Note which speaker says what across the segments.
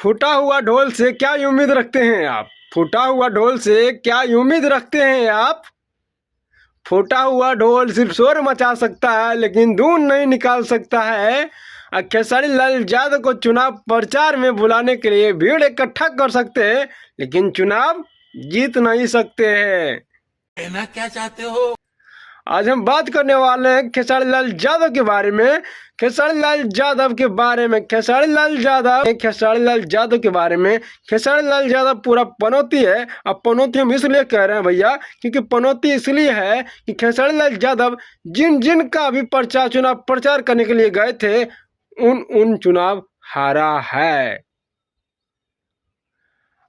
Speaker 1: फूटा हुआ ढोल से क्या उम्मीद रखते हैं आप? फूटा हुआ ढोल से क्या उम्मीद रखते हैं आप? फूटा हुआ ढोल सिर्फ शोर मचा सकता है लेकिन धुन नहीं निकाल सकता है। खेसारी लाल यादव को चुनाव प्रचार में बुलाने के लिए भीड़ इकट्ठा कर सकते हैं लेकिन चुनाव जीत नहीं सकते हैं।
Speaker 2: कहना क्या चाहते हो?
Speaker 1: आज हम बात करने वाले हैं खेसारी लाल यादव के बारे में। खेसारी लाल यादव के बारे में खेसारी लाल यादव के बारे में खेसारी लाल यादव पूरा पनौती है। अब पनौती हम इसलिए कह रहे हैं भैया क्योंकि पनौती इसलिए है कि खेसारी लाल यादव जिन का भी चुनाव प्रचार करने के लिए गए थे उन चुनाव हारा है।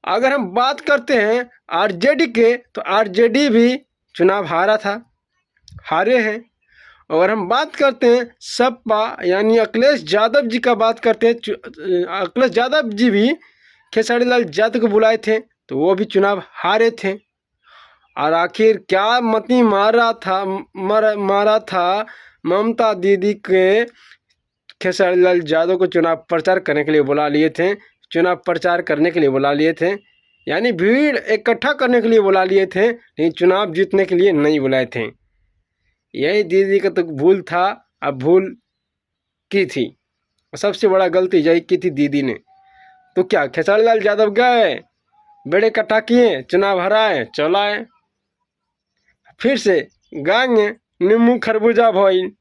Speaker 1: अगर हम बात करते हैं आरजेडी के तो आरजेडी भी चुनाव हारे हैं। और हम बात करते हैं सपा यानी अखिलेश यादव जी का बात करते हैं, अखिलेश यादव जी भी खेसारी लाल यादव को बुलाए थे तो वो भी चुनाव हारे थे। और आखिर क्या मती मारा था ममता दीदी के खेसारी लाल यादव को चुनाव प्रचार करने के लिए बुला लिए थे, चुनाव प्रचार करने के लिए बुला लिए थे, यानी भीड़ इकट्ठा करने के लिए बुला लिए थे लेकिन चुनाव जीतने के लिए नहीं बुलाए थे। यही दीदी का तो भूल था, अब भूल की थी, सबसे बड़ा गलती यही की थी दीदी ने। तो क्या खेसारी लाल यादव गए, बेड़े इकट्ठा किए, चुनाव हराए, चलाए, फिर से गाएंगे नींबू खरबूजा भइल।